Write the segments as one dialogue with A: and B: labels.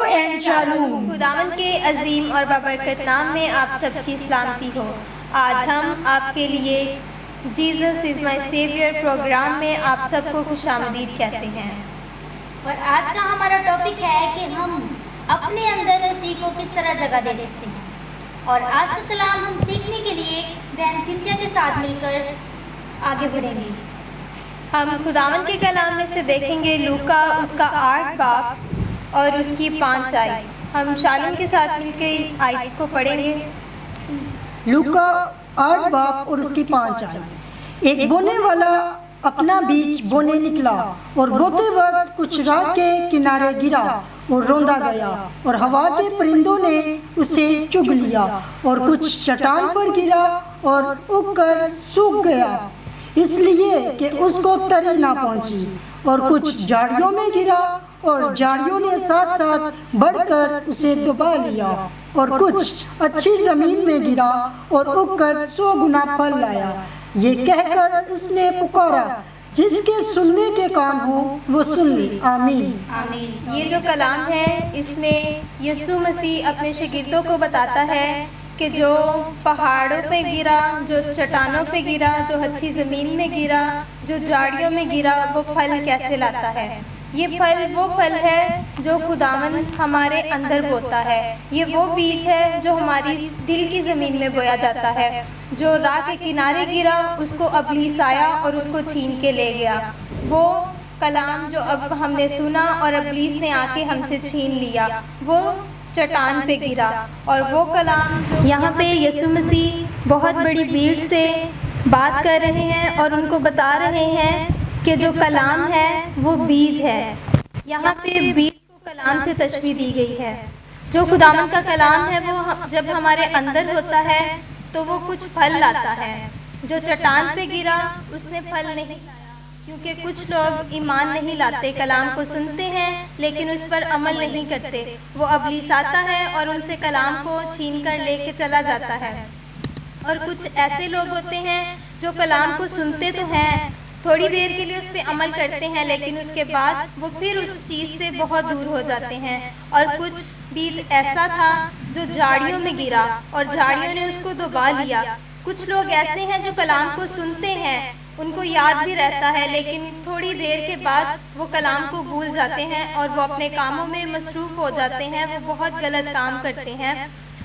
A: And Shalom.
B: خداوند کے عظیم اور بابرکت نام میں آپ سب کی سلامتی ہو۔ آج ہم آپ کے لیے Jesus is my saviour programme میں آپ سب کو خوش آمدید کہتے ہیں۔
C: اور آج کا ہمارا ٹاپک ہے کہ ہم اپنے اندر مسیح کو کس طرح جگہ دے سکتے ہیں، اور آج کا کلام ہم سیکھنے کے لیے بہن سنتیا کے ساتھ مل کر آگے بڑھیں گے۔
B: ہم خداوند کے کلام میں سے دیکھیں گے لوکا اس کا 8 باب اور اس کی 5 آیت۔ ہم شالوم کے ساتھ مل کے آیت کو پڑھیں گے۔
A: لوکا 8 باب اور اس کی 5 آیت۔ ایک بونے والا اپنا بیج بونے نکلا اور بوتے وقت کچھ راہ کے کنارے گرا اور روندا گیا، اور ہوا کے پرندوں نے اسے چگ لیا، اور کچھ چٹان پر گرا اور اگ کر سوکھ گیا اس لیے کہ اس کو تری نہ پہنچی، اور کچھ جھاڑیوں میں گرا اور جھاڑیوں نے ساتھ ساتھ بڑھ کر اسے دبا لیا، اور کچھ اچھی زمین میں گرا اور اگ کر 100 گنا پھل لایا۔ یہ کہہ کر اس نے پکارا، جس کے سننے کے کان ہو وہ سن لے۔ آمین۔
B: یہ جو کلام ہے اس میں یسوع مسیح اپنے شاگردوں کو بتاتا ہے کہ جو پہاڑوں پہ گرا، جو چٹانوں پہ گرا، جو اچھی زمین میں گرا، جو جھاڑیوں میں گرا، وہ پھل کیسے لاتا ہے۔ یہ پھل وہ پھل ہے جو خداوند ہمارے اندر بوتا ہے۔ یہ وہ بیج ہے جو ہماری دل کی زمین میں بویا جاتا ہے۔ جو راہ کے کنارے گرا اس کو ابلیس آیا اور اس کو چھین کے لے گیا۔ وہ کلام جو اب ہم نے سنا اور ابلیس نے آ کے ہم سے چھین لیا، وہ چٹان پہ گرا۔ اور وہ کلام جو یہاں پہ یسوع مسیح بہت بڑی بھیڑ سے بات کر رہے ہیں اور ان کو بتا رہے ہیں کہ جو کلام ہے وہ بیج ہے۔ یہاں پہ بیج کو کلام سے تشبیہ دی گئی ہے۔ جو خداوند کا کلام ہے وہ جب ہمارے اندر ہوتا ہے تو وہ کچھ پھل لاتا ہے۔ جو چٹان پہ گرا اس نے پھل نہیں لایا، کیونکہ کچھ لوگ ایمان نہیں لاتے، کلام کو سنتے ہیں لیکن اس پر عمل نہیں کرتے۔ وہ ابلیس آتا ہے اور ان سے کلام کو چھین کر لے کے چلا جاتا ہے۔ اور کچھ ایسے لوگ ہوتے ہیں جو کلام کو سنتے تو ہیں، تھوڑی دیر کے لیے اس پہ عمل کرتے ہیں، لیکن اس کے بعد وہ پھر اس چیز سے بہت دور ہو جاتے ہیں۔ اور کچھ بیج ایسا تھا جو جھاڑیوں میں گرا اور جھاڑیوں نے اس کو دبا لیا۔ کچھ لوگ ایسے ہیں جو کلام کو سنتے ہیں، ان کو یاد بھی رہتا ہے، لیکن تھوڑی دیر کے بعد وہ کلام کو بھول جاتے ہیں اور وہ اپنے کاموں میں مصروف ہو جاتے ہیں، وہ بہت غلط کام کرتے ہیں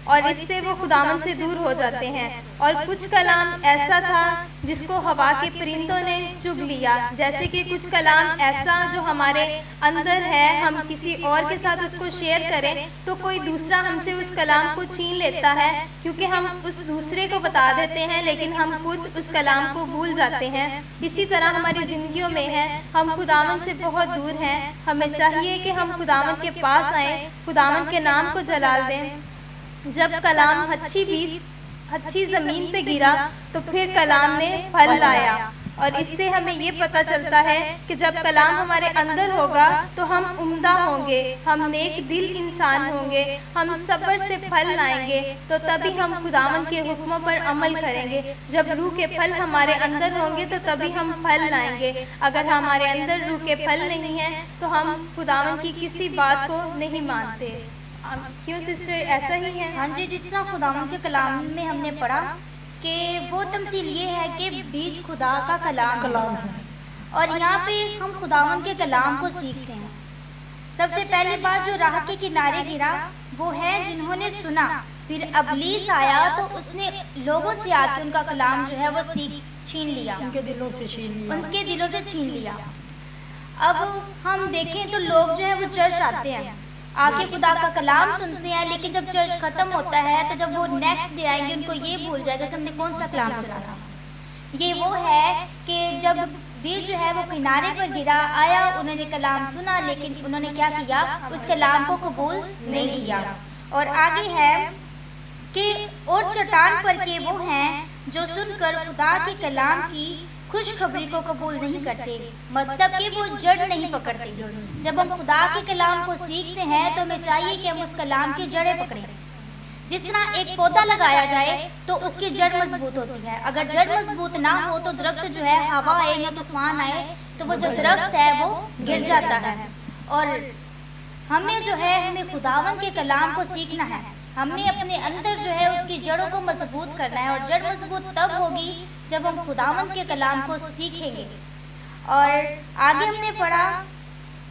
B: اور اس سے وہ خداوند سے دور ہو جاتے ہیں۔ اور کچھ کلام ایسا تھا جس کو ہوا کے پرندوں نے چگ لیا، جیسے کہ کچھ کلام ایسا جو ہمارے اندر ہے، ہم کسی اور کے ساتھ اس کو شیئر کریں تو کوئی دوسرا ہم سے اس کلام کو چھین لیتا ہے، کیونکہ ہم اس دوسرے کو بتا دیتے ہیں لیکن ہم خود اس کلام کو بھول جاتے ہیں۔ اسی طرح ہماری زندگیوں میں ہے، ہم خداوند سے بہت دور ہیں۔ ہمیں چاہیے کہ ہم خداوند کے پاس آئیں، خداوند کے نام کو جلال دیں۔ جب کلام اچھی زمین پہ گرا تو پھر کلام نے پھل لایا، اور اس سے ہمیں یہ پتہ چلتا ہے کہ جب کلام ہمارے اندر ہوگا تو ہم عمدہ ہوں گے، ہم نیک دل انسان ہوں گے، ہم صبر سے پھل لائیں گے، تو تبھی ہم خداوند کے حکموں پر عمل کریں گے۔ جب روح کے پھل ہمارے اندر ہوں گے تو تبھی ہم پھل لائیں گے۔ اگر ہمارے اندر روح کے پھل نہیں ہیں تو ہم خداوند کی کسی بات کو نہیں مانتے۔ کیوں سسٹر ایسا ہی ہے؟
C: ہاں جی، جس طرح خداوند کے کلام میں ہم نے پڑھا کہ وہ تمثیل یہ ہے کہ بیج خدا کا کلام ہے، اور یہاں پہ ہم خداوند کے کلام کو سیکھتے ہیں۔ سب سے پہلی بات جو راہ کے کنارے گرا وہ ہے جنہوں نے سنا، پھر ابلیس آیا تو اس نے لوگوں سے آ کے ان کا کلام جو ہے وہ چھین لیا، ان کے دلوں سے چھین لیا۔ اب ہم دیکھیں تو لوگ جو ہے وہ چرچ آتے ہیں، آ کے خدا کا کلام سنتے ہیں، لیکن جب چرچ ختم ہوتا ہے تو جب وہ نیکسٹ ڈے آئیں گے ان کو یہ بھول جائے گا کہ ہم نے کون سا کلام سنا تھا۔ یہ وہ ہے کہ جب بیج جو ہے وہ کنارے پر گرا، آیا، انہوں نے کلام سنا، لیکن انہوں نے کیا کیا؟ اس کلام کو قبول نہیں کیا۔ اور آگے ہے کہ اور چٹان پر کے وہ ہیں جو سن کر خدا کے کلام کی خوشخبری کو قبول نہیں کرتے، مطلب کہ وہ جڑ نہیں پکڑتے۔ جب ہم خدا کے کلام کو سیکھتے ہیں تو ہمیں چاہیے کہ ہم اس کلام کی جڑیں پکڑیں۔ جس طرح ایک پودا لگایا جائے تو اس کی جڑ مضبوط ہوتی ہے، اگر جڑ مضبوط نہ ہو تو درخت جو ہے ہوا آئے یا طوفان آئے تو وہ جو درخت ہے وہ گر جاتا ہے۔ اور ہمیں جو ہے ہمیں خداوند کے کلام کو سیکھنا ہے. ہمیں اپنے اندر جو ہے اس کی جڑوں کو مضبوط کرنا ہے, اور جڑ مضبوط تب ہوگی جب ہم خداوند کے کلام کو سیکھیں گے. اور آگے ہم نے پڑھا,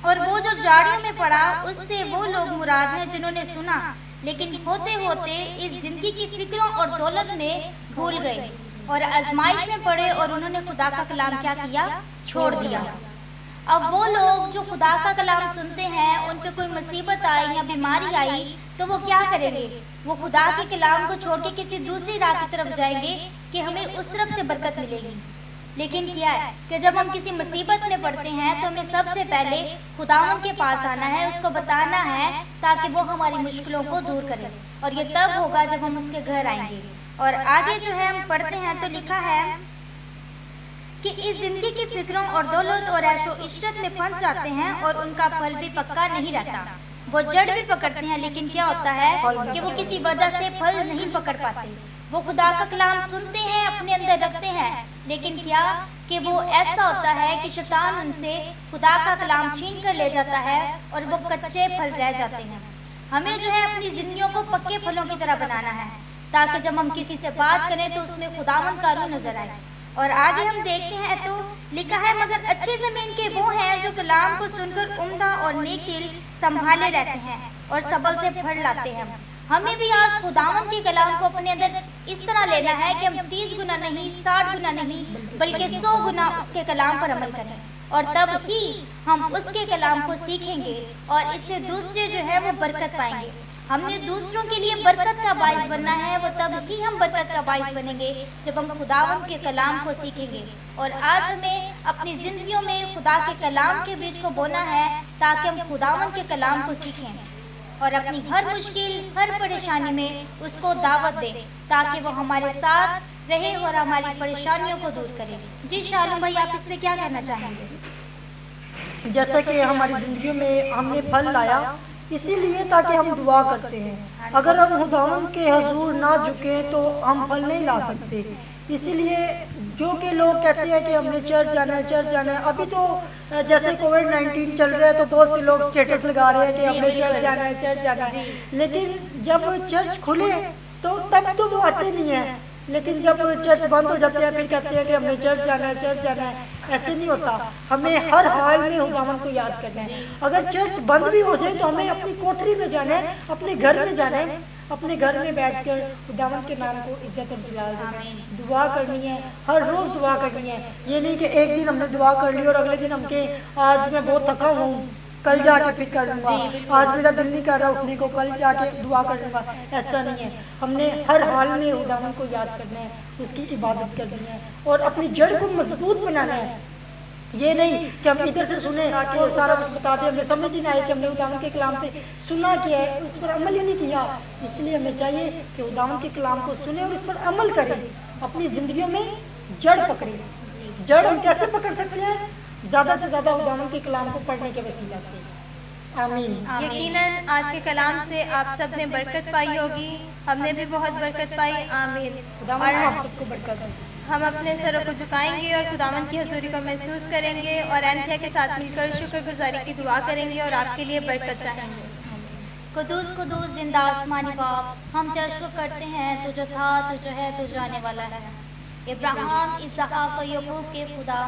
C: اور وہ جو جاڑیوں میں پڑا اس سے وہ لوگ مراد ہیں جنہوں نے سنا لیکن ہوتے ہوتے اس زندگی کی فکروں اور دولت میں بھول گئے اور آزمائش میں پڑے اور انہوں نے خدا کا کلام کیا کیا, چھوڑ دیا. اب وہ لوگ جو خدا کا کلام سنتے ہیں, ان پہ کوئی مصیبت آئی یا بیماری آئی تو وہ کیا کریں گے؟ وہ خدا کے کلام کو چھوڑ کے کسی دوسری راہ کی طرف جائیں گے کہ ہمیں اس طرف سے برکت ملے گی. لیکن کیا ہے کہ جب ہم کسی مصیبت میں پڑتے ہیں تو ہمیں سب سے پہلے خداوند کے پاس آنا ہے, اس کو بتانا ہے تاکہ وہ ہماری مشکلوں کو دور کرے, اور یہ تب ہوگا جب ہم اس کے گھر آئیں گے. اور آگے جو ہے ہم پڑھتے ہیں تو لکھا ہے کہ اس زندگی کی فکروں اور دولت اور عیش و عشرت میں پھنس جاتے ہیں اور ان کا پھل بھی پکا نہیں رہتا. وہ جڑ بھی پکڑتے ہیں لیکن کیا ہوتا ہے کہ وہ کسی وجہ سے پھل نہیں پکڑ پاتے. وہ خدا کا کلام سنتے ہیں, اپنے اندر رکھتے ہیں, لیکن کیا کہ وہ ایسا ہوتا ہے کہ شیطان ان سے خدا کا کلام چھین کر لے جاتا ہے اور وہ کچے پھل رہ جاتے ہیں. ہمیں جو ہے اپنی زندگیوں کو پکے پھلوں کی طرح بنانا ہے تاکہ جب ہم کسی سے بات کریں تو اس میں خداوند کا روح نظر آئے. اور آگے ہم دیکھتے ہیں تو لکھا ہے مگر اچھی زمین کے وہ ہیں جو کلام کو سن کر عمدہ اور نیک دل سنبھالے رہتے ہیں اور صبر سے پھل لاتے ہیں. ہمیں بھی آج خداوند کے کلام کو اپنے اندر اس طرح لینا ہے کہ ہم 30 گنا نہیں, 60 گنا نہیں, بلکہ 100 گنا اس کے کلام پر عمل کریں, اور تب ہی ہم اس کے کلام کو سیکھیں گے اور اس سے دوسرے جو ہے وہ برکت پائیں گے. ہم نے دوسروں کے لیے برکت کا باعث بننا ہے, وہ تب ہی ہم برکت کا باعث بنیں گے جب ہم خداوند کے کلام کو سیکھیں گے. اور آج ہمیں اپنی زندگیوں میں خدا کے کلام کے بیج کو بونا ہے تاکہ ہم خداوند کے کلام کو سیکھیں اور اپنی ہر مشکل, ہر پریشانی میں اس کو دعوت دیں تاکہ وہ ہمارے ساتھ رہے اور ہماری پریشانیوں کو دور کرے. جی شالم بھائی, آپ اس میں کیا کہنا چاہیں گے؟
A: جیسا کہ ہماری زندگیوں میں ہم نے پھل لایا اسی لیے تاکہ ہم دعا کرتے ہیں. اگر ہم خداوند کے حضور نہ جھکیں تو ہم پھل نہیں لا سکتے. اسی لیے جو کہ لوگ کہتے ہیں کہ ہم نے چرچ جانا ہے, چرچ جانا ہے. ابھی تو جیسے کووڈ-19 چل رہا ہے تو بہت سے لوگ اسٹیٹس لگا رہے ہیں کہ ہم نے چرچ جانا ہے, چرچ جانا ہے. لیکن جب چرچ کھلے تو تب تو وہ آتے نہیں ہیں, لیکن جب چرچ بند ہو جاتے ہیں پھر کہتے ہیں کہ ہم نے چرچ جانا ہے, چرچ جانا ہے. ایسے نہیں ہوتا. ہمیں ہر حال میں خداوند کو یاد کرنا ہے. اگر چرچ بند بھی ہو جائے تو ہمیں اپنی کوٹری میں جانا ہے, اپنے گھر میں جانا ہے, اپنے گھر میں بیٹھ کر خداوند کے نام کو عزت اور جلال دینا ہے, دعا کرنی ہے, ہر روز دعا کرنی ہے. یہ نہیں کہ ایک دن ہم نے دعا کر لی اور اگلے دن ہم کہ آج میں بہت تھکا ہوں, کل جا کے پھر کر لوں گا, آج میرا دل نہیں کر رہا اٹھنے کو, کل جا کے دعا کر لوں گا. ایسا نہیں ہے. ہم نے ہر حال میں خداوند کو یاد کرنا ہے, اس کی عبادت کرنی ہے اور اپنی جڑ کو مضبوط بنانا ہے. یہ نہیں کہ ہم ادھر سے سنیں کہ سارا کچھ بتا دیں, ہمیں سمجھ ہی نہ آئے کہ ہم نے خداوند کے کلام سے سنا کیا ہے, اس پر عمل ہی نہیں کیا. اس لیے ہمیں چاہیے کہ خداوند کے کلام کو سنیں اور اس پر عمل کریں, اپنی زندگیوں میں جڑ پکڑیں. جڑ ہم کیسے پکڑ سکتے ہیں؟ زیادہ سے زیادہ خداوند کے کلام کو پڑھنے کے وسیلہ سے. آمین.
B: یقیناً آج کے کلام سے آپ سب نے برکت پائی ہوگی, ہم نے بھی بہت برکت پائی. آمین.
A: خداوند آپ سب کو برکت دے.
B: ہم اپنے سروں کو جھکائیں گے اور خداوند کی حضوری کو محسوس کریں گے اور اینتھیا کے ساتھ مل کر شکر گزاری کی دعا کریں گے اور آپ کے لیے برکت چاہیں گے.
C: قدوس قدوس زندہ آسمانی باپ, ہم تیرا شکر کرتے ہیں تو جو تھا, تو جو ہے, تو جو آنے والا ہے. ابراہیم, اسحاق اور یعقوب کے خدا,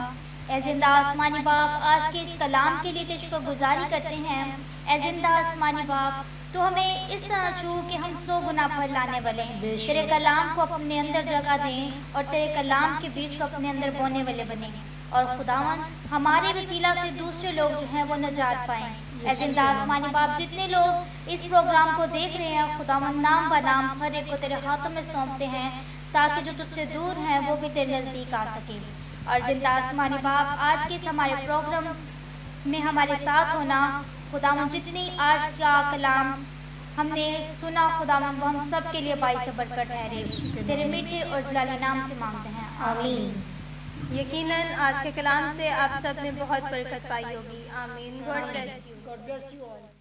C: اے زندہ آسمانی باپ, آج کے اس کلام کے لیے تیرے شکر گزاری کرتے ہیں. اے زندہ آسمانی باپ, تو ہمیں اس طرح چھو کہ ہم 100 گنا پھل لانے والے ہیں. تیرے کلام کو اپنے اندر جگہ دیں اور تیرے کلام کے بیچ کو اپنے اندر بونے والے بنیں, اور خداوند ہمارے وسیلہ سے دوسرے لوگ جو ہیں وہ نجات پائیں. اے زندہ آسمانی باپ, جتنے لوگ اس پروگرام کو دیکھ رہے ہیں خداوند, نام بنام ہر ایک کو تیرے ہاتھوں میں سونپتے ہیں تاکہ جو تجھ سے دور ہیں وہ بھی تیرے نزدیک آ سکے. اور زندہ آسمانی باپ, آج کے اس ہمارے پروگرام میں ہمارے ساتھ ہونا خداوند, جتنی آج کا کلام ہم نے سنا خداوند, وہ ہم سب کے لیے باعث برکت ٹھہرے. تیرے میٹھے اور جلالی نام سے مانگتے ہیں, آمین.
B: یقیناً آج کے کلام سے آپ سب نے بہت برکت پائی ہوگی. آمین. God bless you.
A: God bless you all.